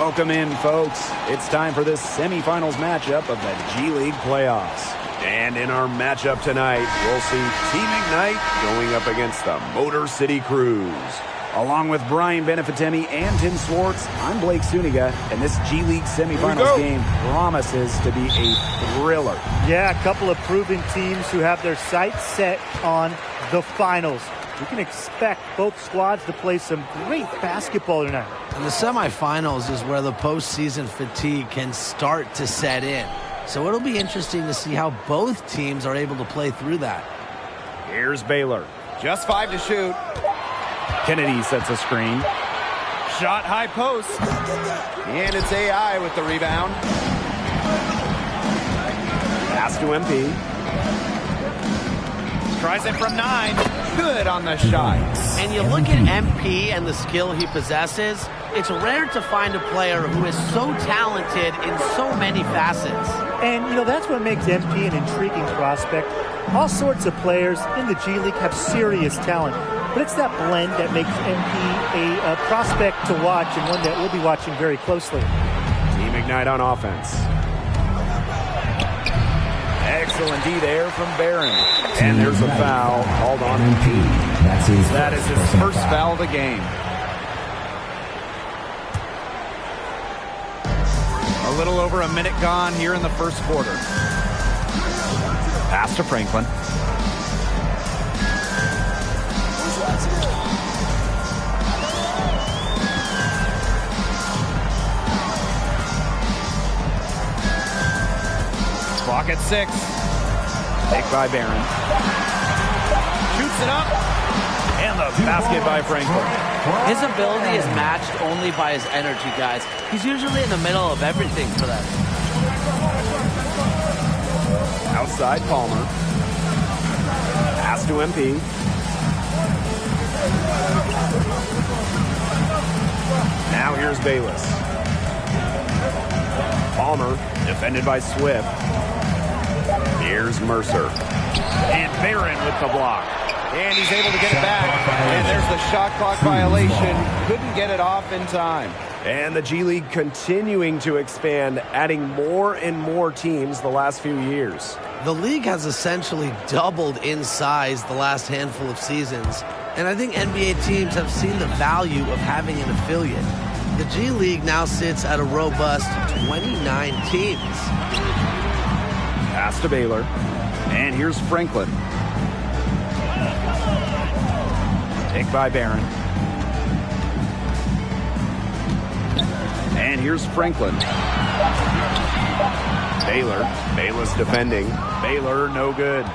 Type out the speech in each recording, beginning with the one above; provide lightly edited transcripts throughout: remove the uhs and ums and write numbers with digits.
Welcome in, folks. It's time for this semifinals matchup of the G League playoffs. And in our matchup tonight, we'll see Team Ignite going up against the Motor City Crews. Along with Brian Benefitemi and Tim Swartz, I'm Blake Suniga, and this G League semifinals game promises to be a thriller. Yeah, a couple of proven teams who have their sights set on the finals. We can expect both squads to play some great basketball tonight. And the semifinals is where the postseason fatigue can start to set in. So it'll be interesting to see how both teams are able to play through that. Here's Baylor. Just 5 to shoot. Kennedy sets a screen. Shot high post. And it's AI with the rebound. Pass to MP. Tries it from 9. Good on the shot. And you look at MP and the skill he possesses, it's rare to find a player who is so talented in so many facets. And, that's what makes MP an intriguing prospect. All sorts of players in the G League have serious talent. But it's that blend that makes MP a prospect to watch and one that we'll be watching very closely. Team Ignite on offense. Excellent D there from Barron. And there's a foul called on MP. That is his first foul of the game. A little over a minute gone here in the first quarter. Pass to Franklin. Clock at 6. Take by Barron. Shoots it up. And the basket by Franklin. His ability is matched only by his energy, guys. He's usually in the middle of everything for them. Outside Palmer. Pass to MP. Now here's Bayless. Palmer, defended by Swift. Here's Mercer. And Barron with the block. And he's able to get it back. And there's the shot clock violation. Couldn't get it off in time. And the G League continuing to expand, adding more and more teams the last few years. The league has essentially doubled in size the last handful of seasons. And I think NBA teams have seen the value of having an affiliate. The G League now sits at a robust 29 teams. Pass to Baylor. And here's Franklin. Take by Barron. And here's Franklin. Bayless defending. Baylor no good.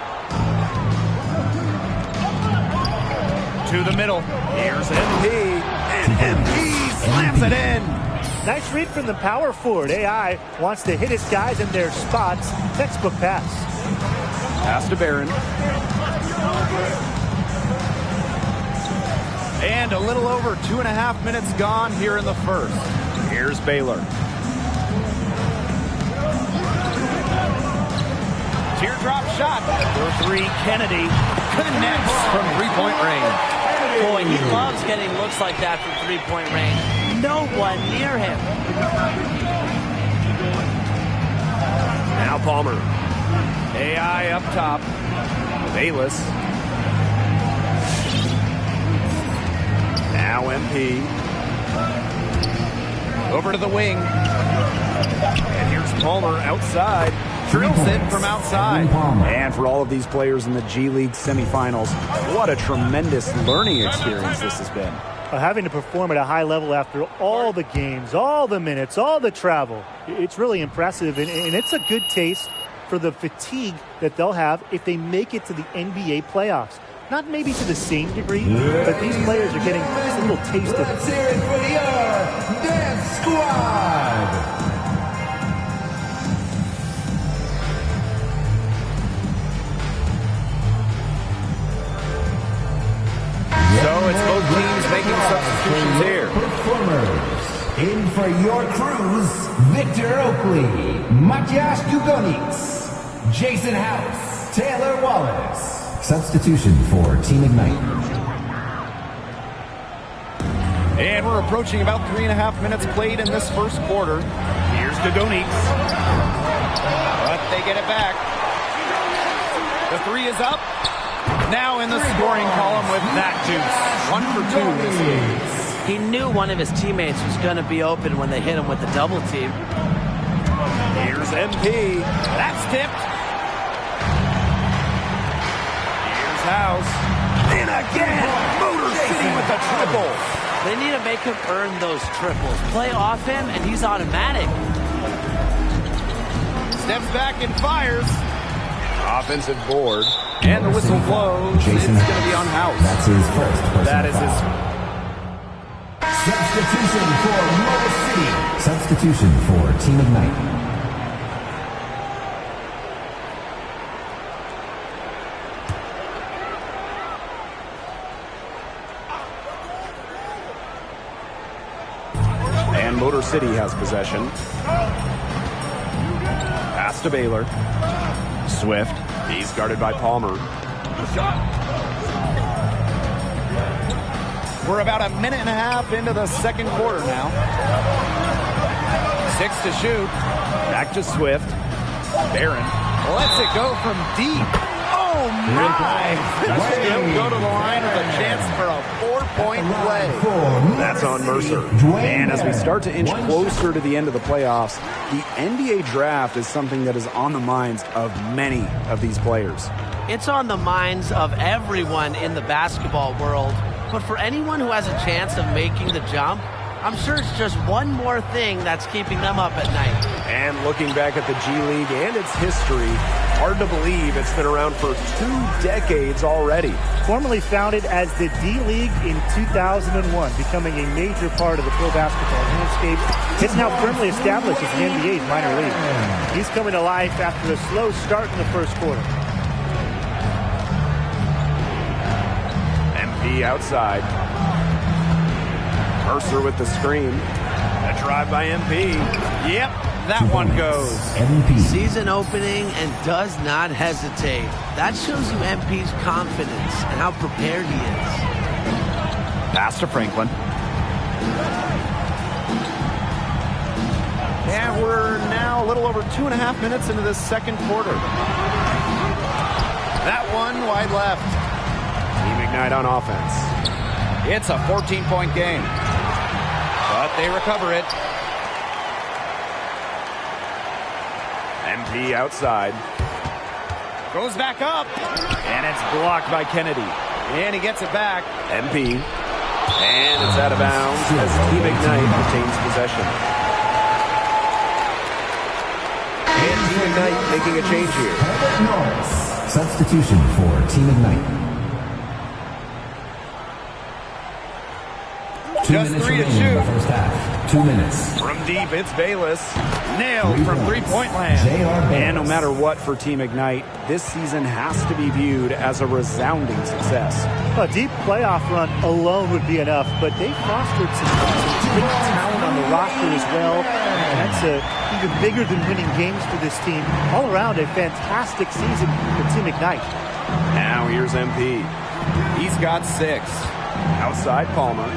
To the middle. Here's MP. And MP slams it in. Nice read from the power forward. AI wants to hit his guys in their spots. Textbook pass. Pass to Barron. And a little over 2.5 minutes gone here in the first. Here's Baylor. Teardrop shot. For 3, Kennedy connects from three-point range. Boy, he loves getting looks like that from three-point range. No one near him. Now Palmer. AI up top. Bayless. Now MP. Over to the wing. And here's Palmer outside. Drills it from outside. And for all of these players in the G League semifinals, what a tremendous learning experience this has been. Having to perform at a high level after all the games, all the minutes, all the travel. It's really impressive, and it's a good taste for the fatigue that they'll have if they make it to the NBA playoffs. Not maybe to the same degree, but these players are getting just a little taste of it. Let's hear it for your Dance Squad! So it's both teams making substitutions here. Performers. In for your crews, Victor Oakley, Maciej Dugonix, Jason House, Taylor Wallace. Substitution for Team Ignite. And we're We're approaching about 3.5 minutes played in this first quarter. Here's Dodonix. But they get it back. The three is up. Now in the scoring column with that deuce. 1 for 2 this game. He knew one of his teammates was going to be open when they hit him with the double team. Here's MP. That's tipped. Here's House. And again, Motor City with the triple. They need to make him earn those triples. Play off him, and he's automatic. Steps back and fires. Offensive board. And the whistle blows. It's going to be on House. That's his first personal That is his... Substitution for Motor City. Substitution for Team Ignite. And Motor City has possession. Pass to Baylor. Swift. He's guarded by Palmer. We're about 1.5 minutes into the second quarter now. 6 to shoot. Back to Swift. Barron. Lets it go from deep. Oh, my. He'll go to the line with a chance for a 4-point play. That's on Mercer. And as we start to inch closer to the end of the playoffs, the NBA draft is something that is on the minds of many of these players. It's on the minds of everyone in the basketball world. But for anyone who has a chance of making the jump, I'm sure it's just one more thing that's keeping them up at night. And looking back at the G League and its history, hard to believe it's been around for 2 decades already. Formerly founded as the D-League in 2001, becoming a major part of the pro basketball landscape, it's now firmly established as the NBA's minor league. He's coming to life after a slow start in the first quarter. MP outside. Mercer with the screen. A drive by MP. Yep, that one goes. MVP. Season opening and does not hesitate. That shows you MP's confidence and how prepared he is. Pass to Franklin. And we're now a little over 2.5 minutes into this second quarter. That one wide left. Team Ignite on offense. It's a 14-point game. But they recover it. MP outside. Goes back up. And it's blocked by Kennedy. And he gets it back. MP. And it's out of bounds as Team Ignite retains possession. And Team Ignite making a change here. Substitution for Team Ignite. Just 3 to shoot. First half. 2 minutes. From deep, it's Bayless. Nailed from three-point land. And no matter what for Team Ignite, this season has to be viewed as a resounding success. A deep playoff run alone would be enough, but they fostered some great talent on the roster as well. And that's even bigger than winning games for this team. All around, a fantastic season for Team Ignite. Now here's MP. He's got 6. Outside Palmer.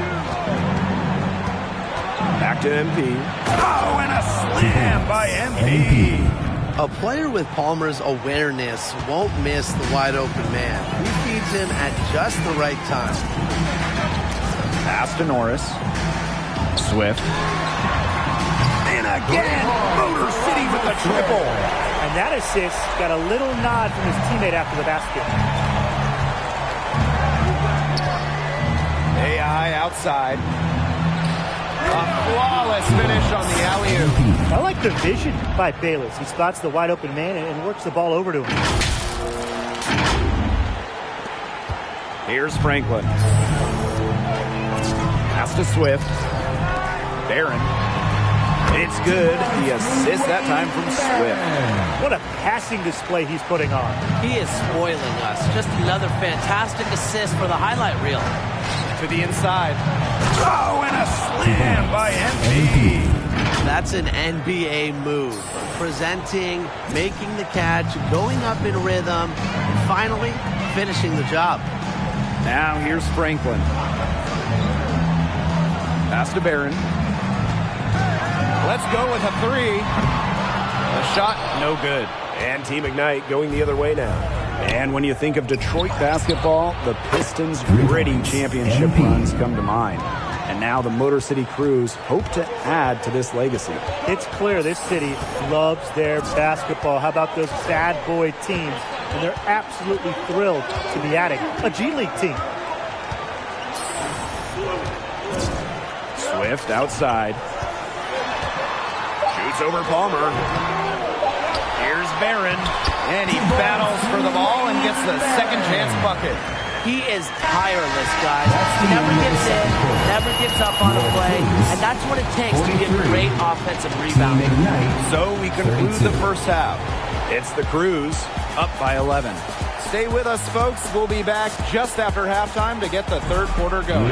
Back to MP. Oh, and a slam by MP. A player with Palmer's awareness won't miss the wide open man. He feeds him at just the right time. Pass to Norris. Swift. And again, Motor City with the triple. And that assist got a little nod from his teammate after the basket. AI outside. A flawless finish on the alley-oop. I like the vision by Bayless. He spots the wide open man and works the ball over to him. Here's Franklin. Pass to Swift. Barron. It's good. The assist that time from Swift. What a passing display he's putting on. He is spoiling us. Just another fantastic assist for the highlight reel. To the inside. Oh, and a slam by MP. That's an NBA move. Presenting, making the catch, going up in rhythm, and finally finishing the job. Now here's Franklin. Pass to Barron. Let's go with a three. The shot, no good. And Team Ignite going the other way now. And when you think of Detroit basketball, the Pistons' gritty championship runs come to mind. And now the Motor City Cruise hope to add to this legacy. It's clear this city loves their basketball. How about those bad boy teams? And they're absolutely thrilled to be adding a G League team. Swift outside. Shoots over Palmer. Here's Barron, and he battles for the ball and gets the second chance bucket. He is tireless, guys. He never gives in, never gives up on a play, and that's what it takes to get great offensive rebounding. So we conclude the first half. It's the Cruise up by 11. Stay with us, folks. We'll be back just after halftime to get the third quarter going.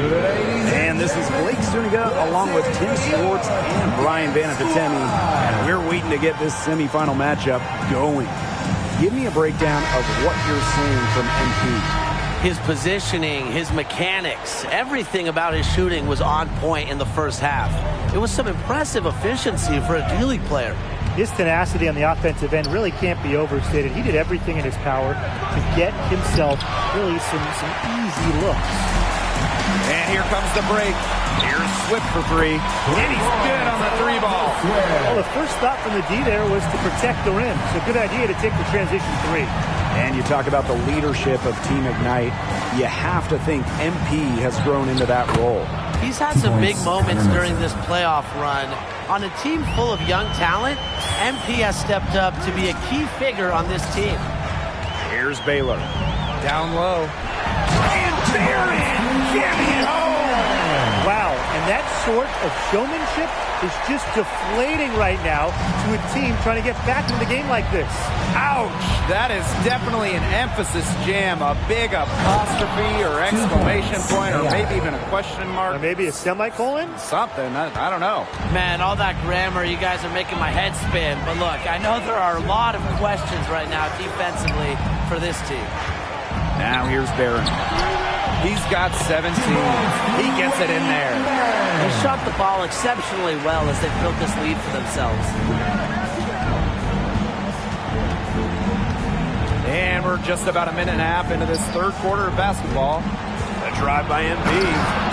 And this is Blake Zuniga along with Tim Swartz and Brian Banafitemi. And we're waiting to get this semifinal matchup going. Give me a breakdown of what you're seeing from MP. His positioning, his mechanics, everything about his shooting was on point in the first half. It was some impressive efficiency for a G League player. His tenacity on the offensive end really can't be overstated. He did everything in his power to get himself really some easy looks. And here comes the break. Here's Swift for three. And he's good on the three ball. Well, the first thought from the D there was to protect the rim. So good idea to take the transition three. And you talk about the leadership of Team Ignite. You have to think MP has grown into that role. He's had some big moments during this playoff run. On a team full of young talent, MP has stepped up to be a key figure on this team. Here's Baylor. Down low. And Barron jamming it home. Wow, and that sort of showmanship is just deflating right now to a team trying to get back into the game like this. Ouch! That is definitely an emphasis jam, a big apostrophe or exclamation point or maybe even a question mark. Or maybe a semicolon? Something, I don't know. Man, all that grammar, you guys are making my head spin. But look, I know there are a lot of questions right now defensively for this team. Now here's Barron. He's got 17. He gets it in there. They shot the ball exceptionally well as they built this lead for themselves. And we're just about a minute and a half into this third quarter of basketball. A drive by MP.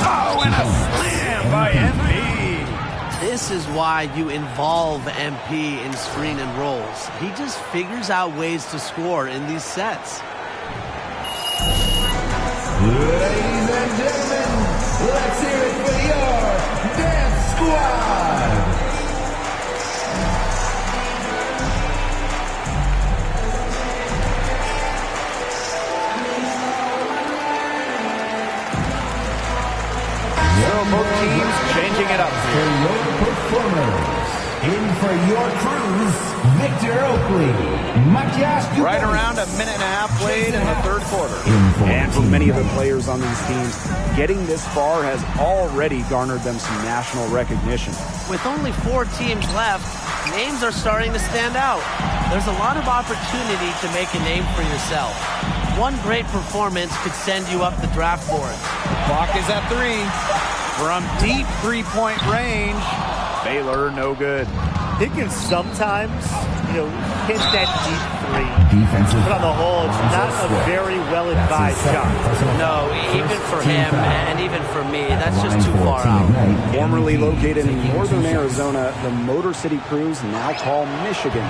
Oh, and a slam by MP. This is why you involve MP in screen and rolls. He just figures out ways to score in these sets. Ladies and gentlemen, let's hear it for your Death Squad. So both teams changing it up For your performers, in for your Cruise, Victor Oakley, Matias Dubois. right around a minute and a half played in the third quarter. And for many of the players on these teams, getting this far has already garnered them some national recognition. With only 4 teams left, names are starting to stand out. There's a lot of opportunity to make a name for yourself. One great performance could send you up the draft board. Clock is at 3. From deep three-point range. Baylor, no good. He can sometimes, hit that deep three. Defensive. But on the whole, it's not a very well-advised shot. No, even for him and even for me, that's just too far out. Formerly located in northern Arizona, the Motor City Cruise, now called Michigan.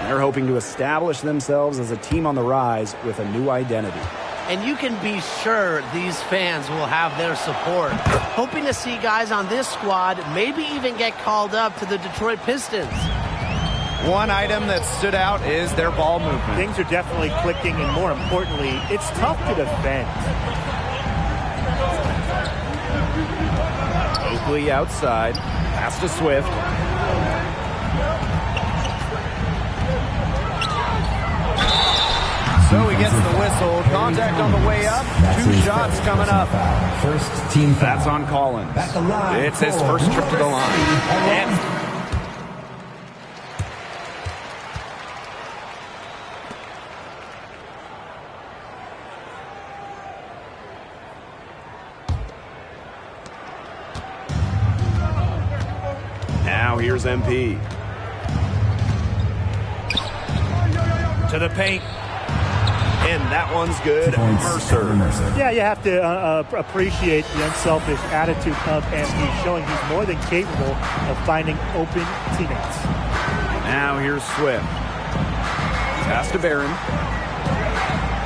They're hoping to establish themselves as a team on the rise with a new identity. And you can be sure these fans will have their support. Hoping to see guys on this squad maybe even get called up to the Detroit Pistons. One item that stood out is their ball movement. Things are definitely clicking, and more importantly, it's tough to defend. Oakley outside. Pass to Swift. So he gets the whistle. Contact on the way up. 2 shots coming up. First team foul. That's on Collins. At the line It's his for first trip to the line. And Now here's MP. To the paint. And that one's good. Mercer. Yeah, you have to appreciate the unselfish attitude of MP, showing he's more than capable of finding open teammates. Now here's Swift. Pass to Barron.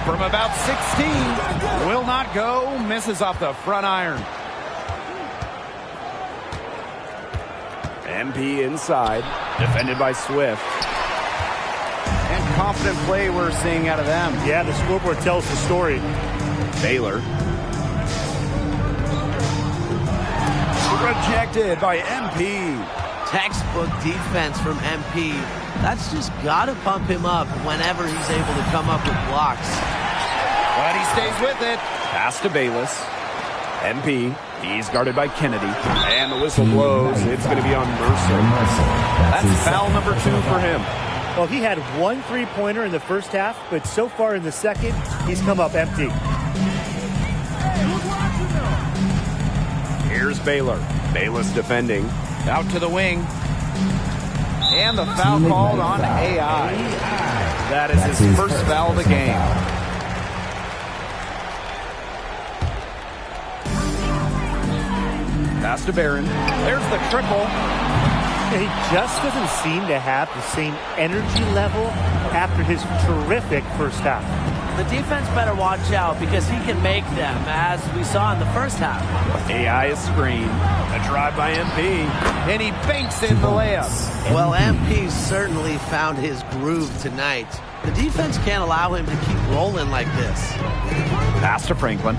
From about 16. Will not go. Misses off the front iron. MP inside. Defended by Swift. And confident play we're seeing out of them. Yeah, the scoreboard tells the story. Baylor. Rejected by MP. Textbook defense from MP. That's just got to pump him up whenever he's able to come up with blocks. But he stays with it. Pass to Bayless. MP. He's guarded by Kennedy. And the whistle blows. It's going to be on Mercer. That's foul number 2 for him. Well, he had one three-pointer in the first half, but so far in the second, he's come up empty. Here's Baylor. Bayless defending. Out to the wing. And the foul called on AI. That is his first foul of the game. Pass to Barron. There's the triple. He just doesn't seem to have the same energy level after his terrific first half. The defense better watch out because he can make them, as we saw in the first half. AI is screened. A drive by MP. And he banks in the layup. Well, MP certainly found his groove tonight. The defense can't allow him to keep rolling like this. Pass to Franklin.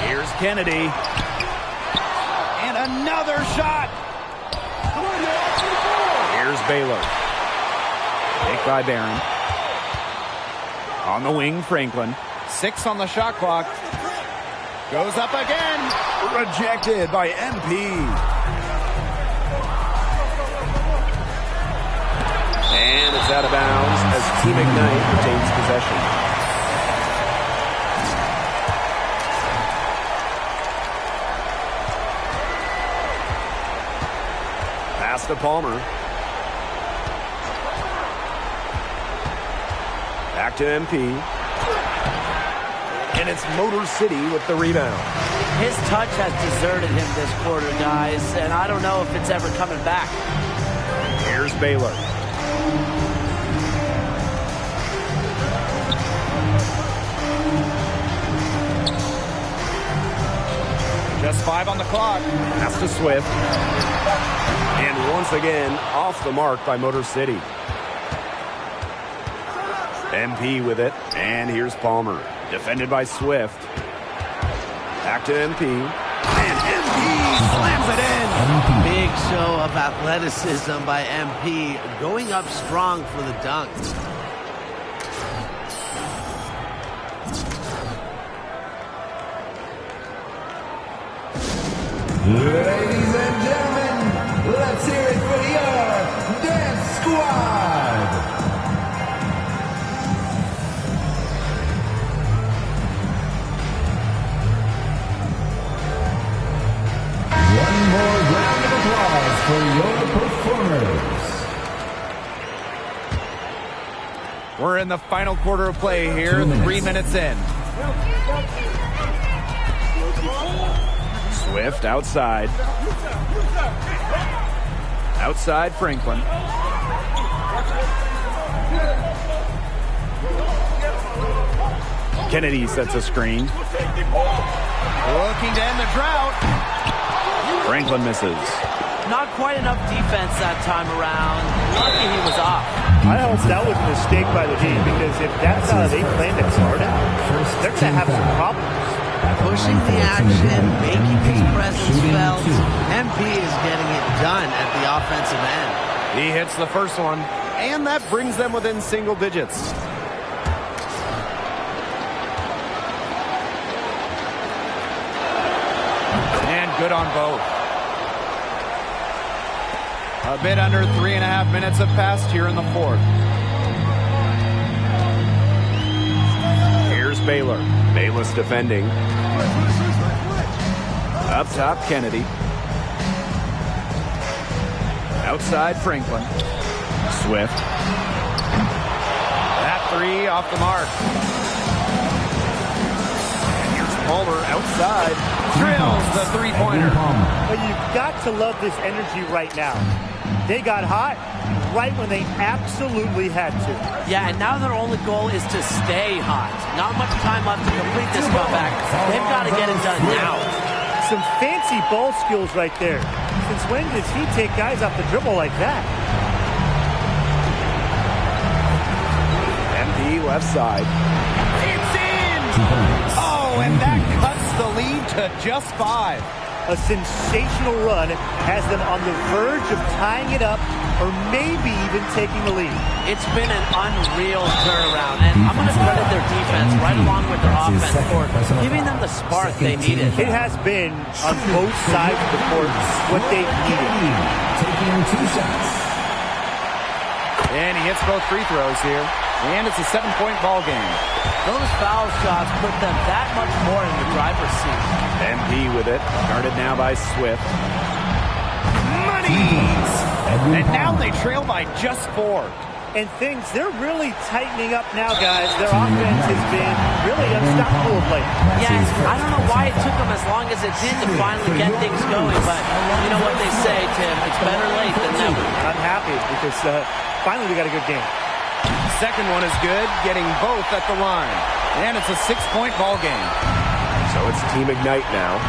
Here's Kennedy. And another shot. Here's Baylor. Picked by Barron. On the wing, Franklin. 6 on the shot clock. Goes up again. Rejected by MP. And it's out of bounds as Team Ignite retains possession. Pass to Palmer. Back to MP. And it's Motor City with the rebound. His touch has deserted him this quarter, guys, and I don't know if it's ever coming back. Here's Baylor. Just 5 on the clock. Pass to Swift. And once again, off the mark by Motor City. MP with it. And here's Palmer. Defended by Swift. Back to MP. And MP slams it in. Big show of athleticism by MP, going up strong for the dunk. Ladies and gentlemen, let's hear it for your Dance Squad. One more round of applause for your performers. We're in the final quarter of play here, 3 minutes in. Swift outside. Outside Franklin. Kennedy sets a screen. Looking to end the drought. Franklin misses. Not quite enough defense that time around. Lucky he was off. I hope that was a mistake by the team, because if that's how they plan to guard it, they're going to have some problems. Pushing the action, making his presence felt. MP is getting it done at the offensive end. He hits the first one, and that brings them within single digits. And good on both. A bit under 3.5 minutes have passed here in the fourth. Here's Baylor. Bayless defending. Up top, Kennedy. Outside, Franklin. Swift. That three off the mark. And here's Palmer outside. Drills the three-pointer. But you've got to love this energy right now. They got hot right when they absolutely had to. Yeah, and now their only goal is to stay hot. Not much time left to complete this comeback. They've got to get it done now. Some fancy ball skills right there. Since when does he take guys off the dribble like that? MP left side. It's in! Oh, and that cuts the lead to just 5. A sensational run has them on the verge of tying it up or maybe even taking the lead. It's been an unreal turnaround, and I'm going to credit their defense right along with their offense for giving them the spark they needed. It has been, on both sides of the court, what they needed. Taking 2 shots. And he hits both free throws here. And it's a 7-point ball game. Those foul shots put them that much more in the driver's seat. MP with it. Guarded now by Swift. Money! And now they trail by just 4. And they're really tightening up now, guys. Their offense has been really unstoppable of late. Yeah, I don't know why it took them as long as it did to finally get things going, but you know what they say, Tim, it's better late than never. I'm happy because finally we got a good game. Second one is good, getting both at the line. And it's a 6-point ball game. So it's Team Ignite now.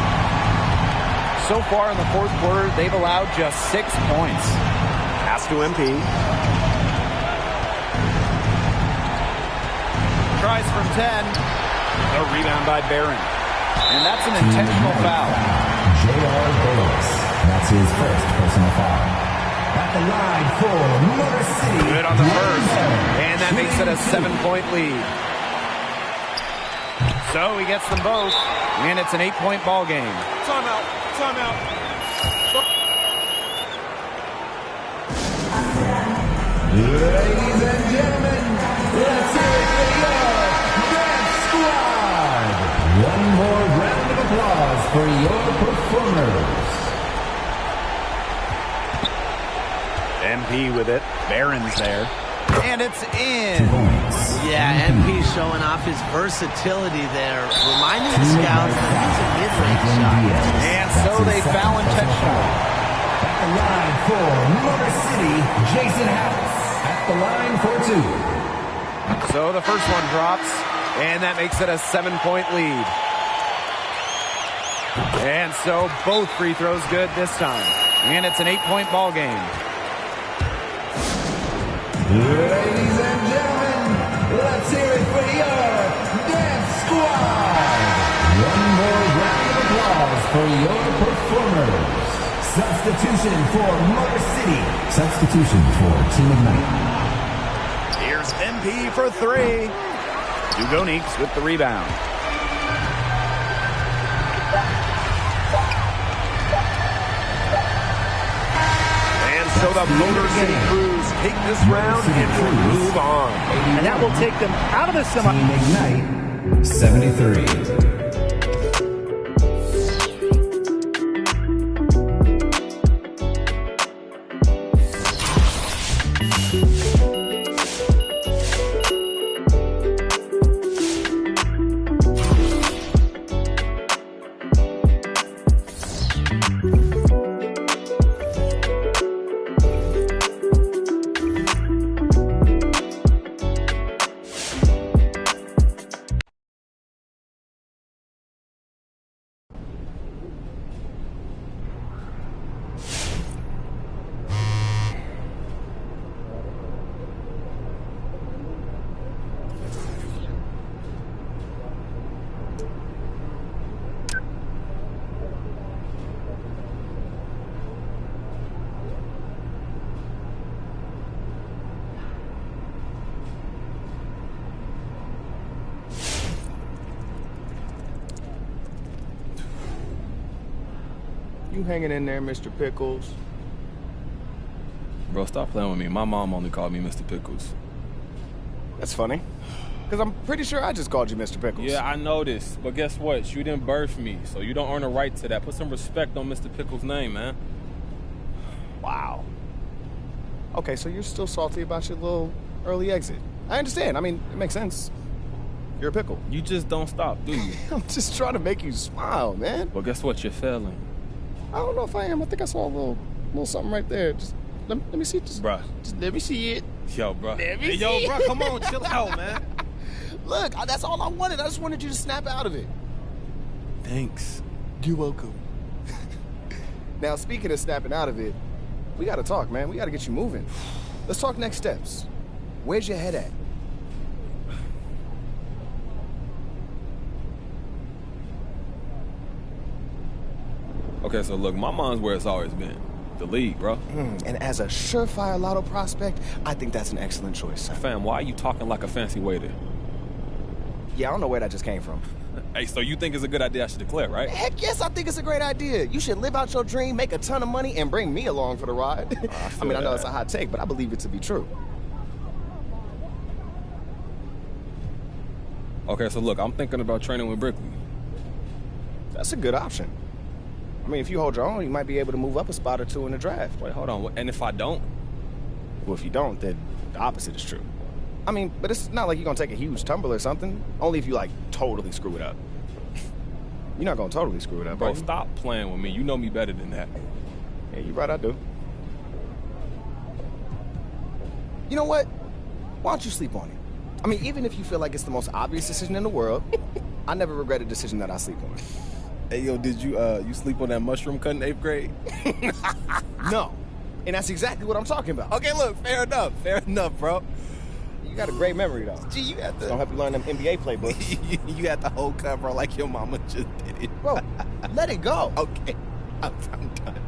So far in the fourth quarter, they've allowed just 6 points. Pass to MP. Tries from 10. A rebound by Barron. And that's an intentional foul. J.R. Bayless. That's his first personal foul. At the line for Motor City. Good on the first. And that makes it a 7-point lead. So he gets them both. And it's an 8-point ball game. Timeout. Timeout. Ladies and gentlemen, let's hear it for your Dance Squad. One more round of applause for your performers. MP with it. Barron's there. And it's in. Yeah, MP showing off his versatility there, reminding the scouts that he's a mid-range shot. And so they foul intentionally. At the line for Motor City, Jason House. At the line for 2. So the first one drops, and that makes it a 7-point lead. And so both free throws good this time. And it's an 8-point ball game. Ladies and gentlemen, let's hear it for your Dance Squad. One more round of applause for your performers. Substitution for Motor City. Substitution for Team Ignite. Here's MP for 3. Dugonix with the rebound. And so the Motor City Crews take this round and will move on. And that will take them out of the semi. Team Ignite, 73. You hanging in there, Mr. Pickles? Bro, stop playing with me. My mom only called me Mr. Pickles. That's funny. Because I'm pretty sure I just called you Mr. Pickles. Yeah, I know this, but guess what? You didn't birth me, so you don't earn a right to that. Put some respect on Mr. Pickles' name, man. Wow. Okay, so you're still salty about your little early exit. I understand. I mean, it makes sense. You're a pickle. You just don't stop, do you? I'm just trying to make you smile, man. Well, guess what? You're failing. I don't know if I am. I think I saw a little something right there. Just let me see. Just let me see it. Yo, bro. Yo, bro, come on, chill out, man. Look, that's all I wanted. I just wanted you to snap out of it. Thanks. You're welcome. Now, speaking of snapping out of it, we got to talk, man. We got to get you moving. Let's talk next steps. Where's your head at? Okay, so look, my mind's where it's always been. The league, bro. And as a surefire lotto prospect, I think that's an excellent choice. Fam, why are you talking like a fancy waiter? Yeah, I don't know where that just came from. Hey, so you think it's a good idea I should declare, right? Heck yes, I think it's a great idea. You should live out your dream, make a ton of money, and bring me along for the ride. I mean, I know it's a hot take, but I believe it to be true. Okay, so look, I'm thinking about training with Brickley. That's a good option. I mean, if you hold your own, you might be able to move up a spot or two in the draft. Wait, hold on. And if I don't? Well, if you don't, then the opposite is true. I mean, but it's not like you're going to take a huge tumble or something. Only if you, like, totally screw it up. You're not going to totally screw it up, bro. Stop playing with me. You know me better than that. Yeah, you're right, I do. You know what? Why don't you sleep on it? I mean, even if you feel like it's the most obvious decision in the world, I never regret a decision that I sleep on. Hey, yo, did you sleep on that mushroom cut in 8th grade? No. And that's exactly what I'm talking about. Okay, look, fair enough, bro. You got a great memory, though. Gee, you got the... Don't help you learn them NBA playbooks. You got the whole cover like your mama just did it. Bro, let it go. Okay, I'm done.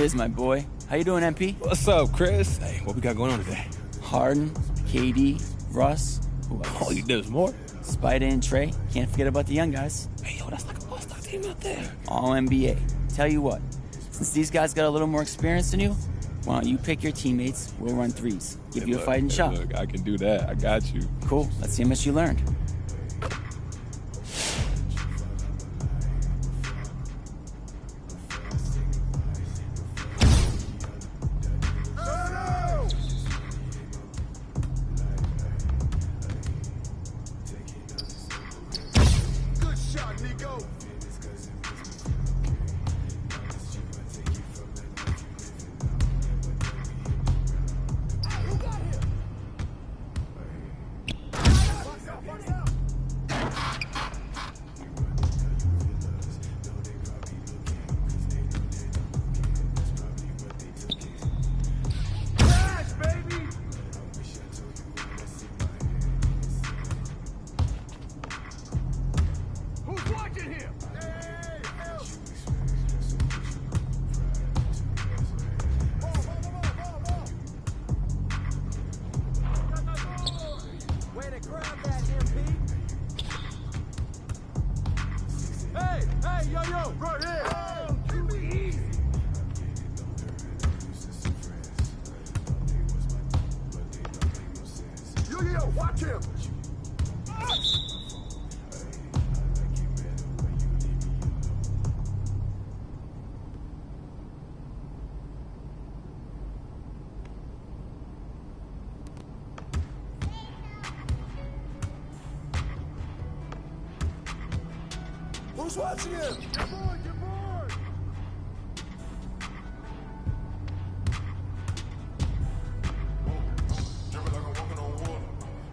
Here's my boy. How you doing, MP? What's up, Chris? Hey, what we got going on today? Harden, KD, Russ. Who else? Oh, there's more? Spider and Trey. Can't forget about the young guys. Hey, yo, that's like a all-star team out there. All NBA. Tell you what, since these guys got a little more experience than you, why don't you pick your teammates? We'll run threes. Give you a fighting shot. Look, I can do that. I got you. Cool. Let's see how much you learned. Who's watching him? Get bored, get bored! Dripping like I'm walking on water.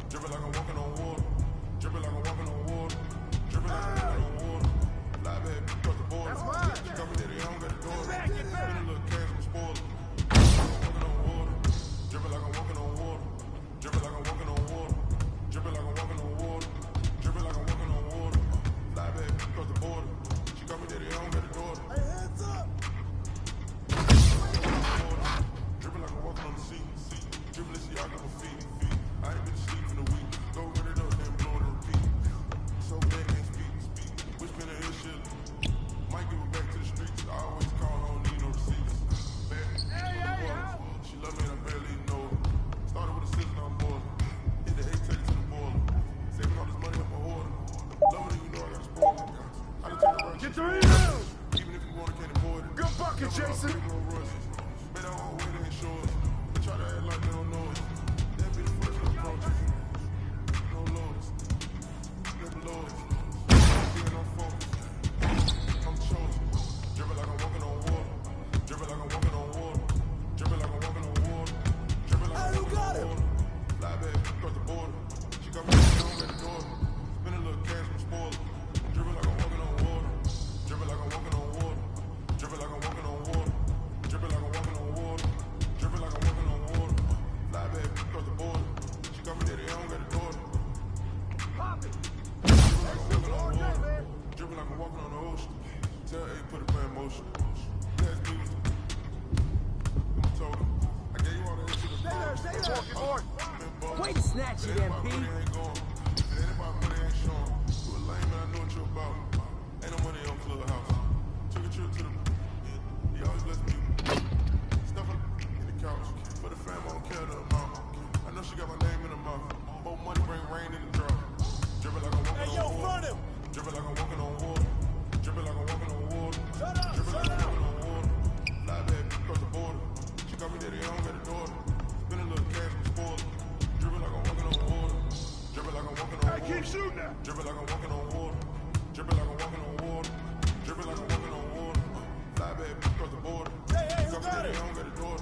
Dripping like I'm walking on water. Dripping like I'm walking on water. Dripping like I'm walking on water. Fly baby, across the border. That's mine. She got me there, I don't got the door. Get back. Spend a little cash from spoiler. Walking on water. Dripping like I'm walking on water. Dripping like I'm walking on water. Dripping like I'm walking on water. Dripping like I'm walking on water. Fly baby, across the border. She got me there, I don't got the door. Hey, hands up! Dripping like I'm walking on the sea. Dribbling, see, I got my feet. I ain't been asleep in a week. Go run it up, then blow it and repeat. So bad, can't speak. Which been a hit shit. Might give it back to the streets. I always call, I don't need no receipts. She love me and I barely even know her. Started with a six, now I'm more. Hit the 8, take it to the boiler. Saving all this money up my hoarder. Love it, you know I got a spoiler. I done take a run. Get your email! Even if you want, I can't afford it. Good bucket, Jason! Bet I won't wait, ain't sure. Try to act like they don't know it. That be the first approach. No lords. Never lords. Being on focus. I'm chosen. Dripping like I'm walking on water. Dripping like I'm walking on water. Dripping like I'm walking on water. Dripping like I'm walking on water. Fly baby, across the border. She got me down at the door. Spend a little cash from spoiler. Dripping like I'm walking on water. Dripping like I'm walking on water. Dripping like I'm walking on water. Dripping like I'm walking on water. Dripping like I'm walking on water. Fly baby, across the border. She got me there, I don't got the door. Pop it! Dripping like I'm walking on water. Dripping like I'm walking on the ocean. Tell A, put it in motion. That's music. I'm told him. I gave you all that shit. Stay there! Way to snatch it, MP! Anybody money ain't showing. You a lame and I know what you're about. Ain't no money on Clubhouse. Took a trip to the... He always lets me... Stuff in the couch. For the fam, I don't care the amount. I know she got my name in her mouth. More money bring rain in the drop. Dripping like I'm walking on water. Dripping like I'm walking on water. Dripping like I'm walking on water. Dripping like I'm walking on water. Fly baby, across the border. She got me there, I don't got the door. Spend a little cash from spoiler. Dripping like I'm walking on water. Dripping like I'm walking on water. Keep shooting now. Dripping like I'm walking on water. Dripping like I'm walking on water. Dripping like I'm walking on water. Fly baby, across the border. Hey, who got it? I don't got the door.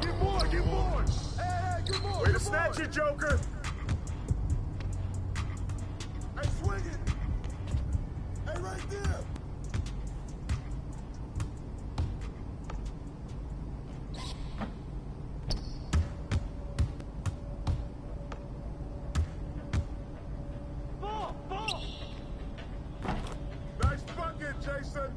Get bored, get bored. Hey, get bored. Way to snatch it, Joker. Hey, swing it. Hey, right there. Ball. Nice bucket, Jason.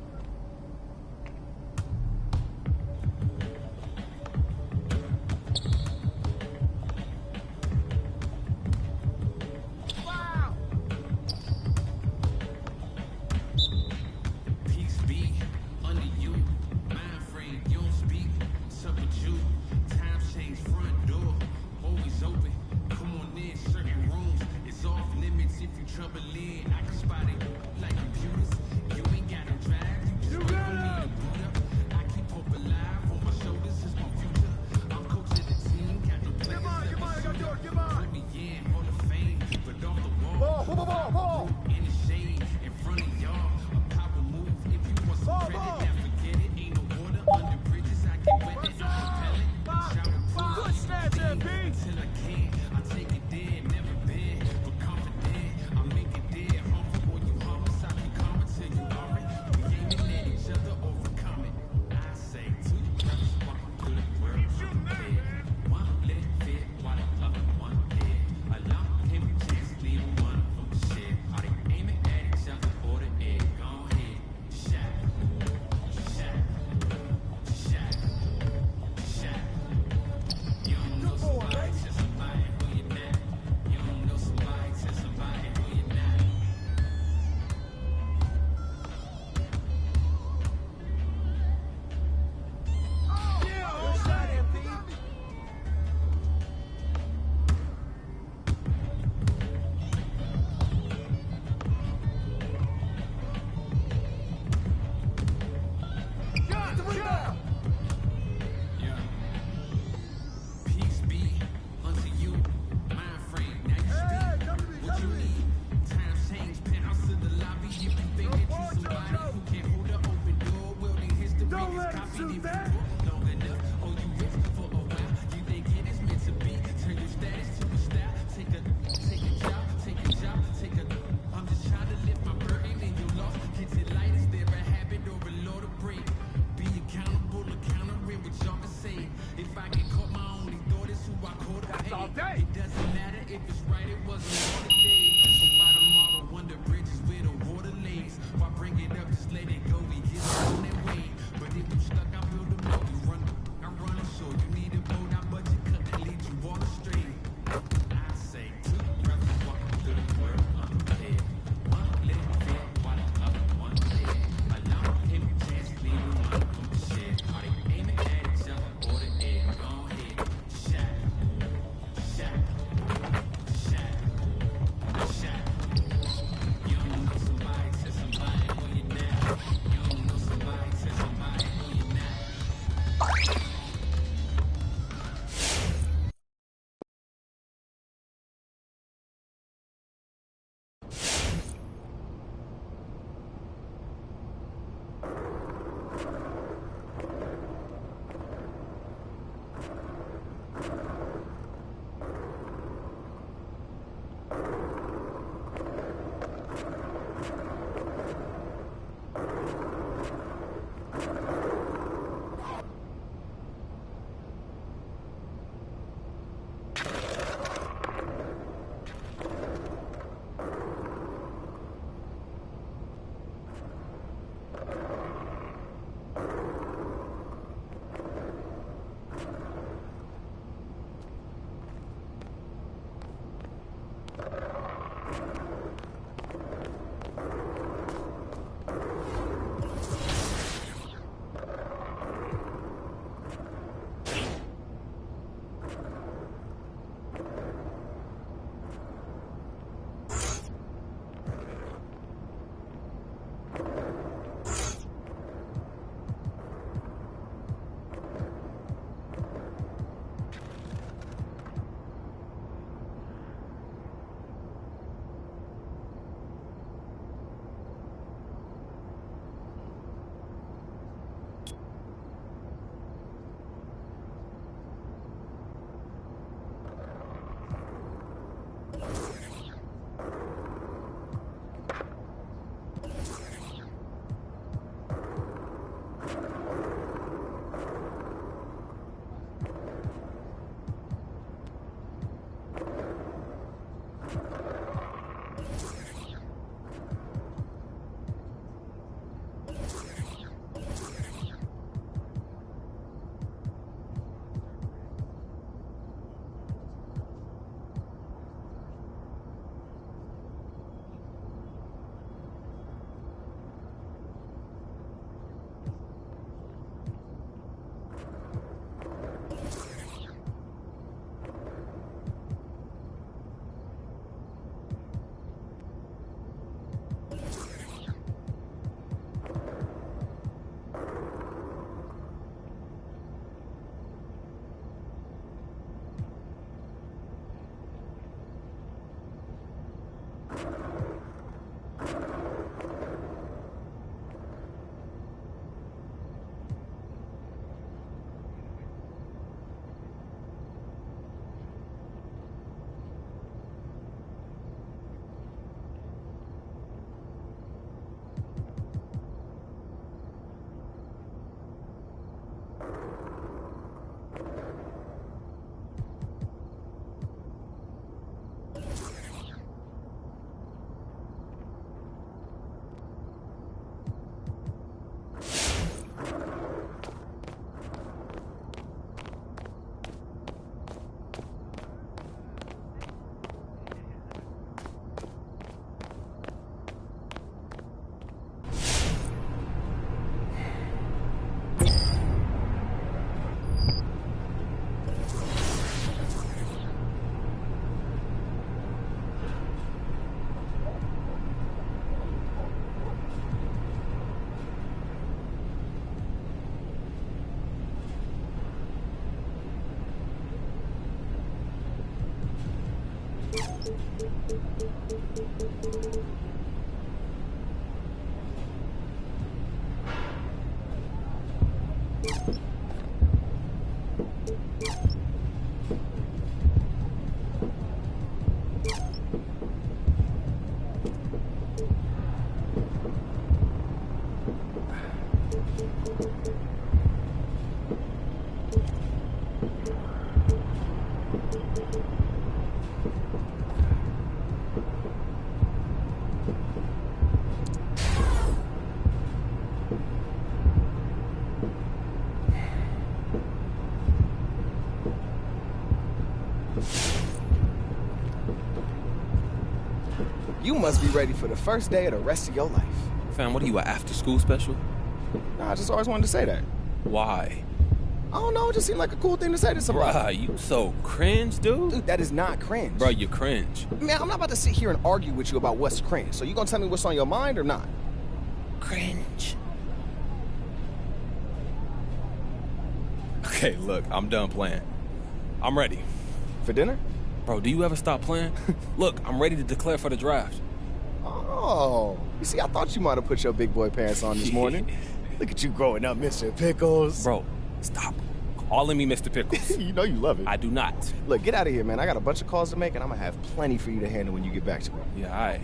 You must be ready for the first day of the rest of your life. Fam, what are you, an after-school special? Nah, I just always wanted to say that. Why? I don't know, it just seemed like a cool thing to say to somebody. Bruh, you so cringe, dude. Dude, that is not cringe. Bro, you cringe. Man, I'm not about to sit here and argue with you about what's cringe. So you gonna tell me what's on your mind or not? Cringe. Okay, look, I'm done playing. I'm ready. For dinner? Bro, do you ever stop playing? Look, I'm ready to declare for the draft. Oh, you see, I thought you might have put your big boy pants on this morning. Look at you growing up, Mr. Pickles. Bro, stop calling me Mr. Pickles. You know you love it. I do not. Look, get out of here, man. I got a bunch of calls to make, and I'm going to have plenty for you to handle when you get back to me. Yeah, all right.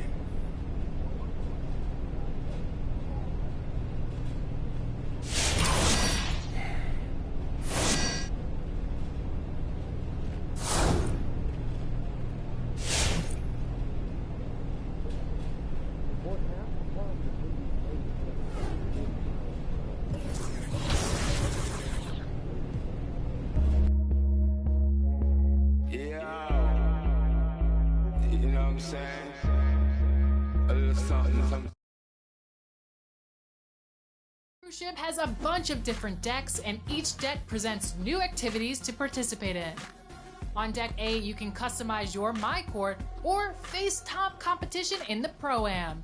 Membership has a bunch of different decks, and each deck presents new activities to participate in. On Deck A, you can customize your My Court or face top competition in the Pro-Am.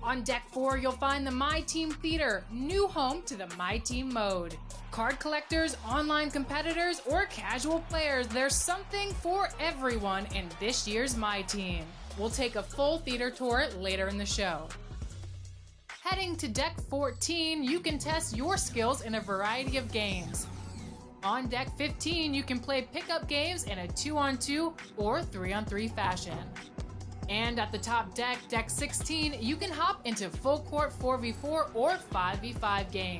On Deck 4, you'll find the My Team Theater, new home to the My Team mode. Card collectors, online competitors, or casual players, there's something for everyone in this year's My Team. We'll take a full theater tour later in the show. Heading to Deck 14, you can test your skills in a variety of games. On Deck 15, you can play pickup games in a 2-on-2 or 3-on-3 fashion. And at the top deck, Deck 16, you can hop into full court 4v4 or 5v5 games.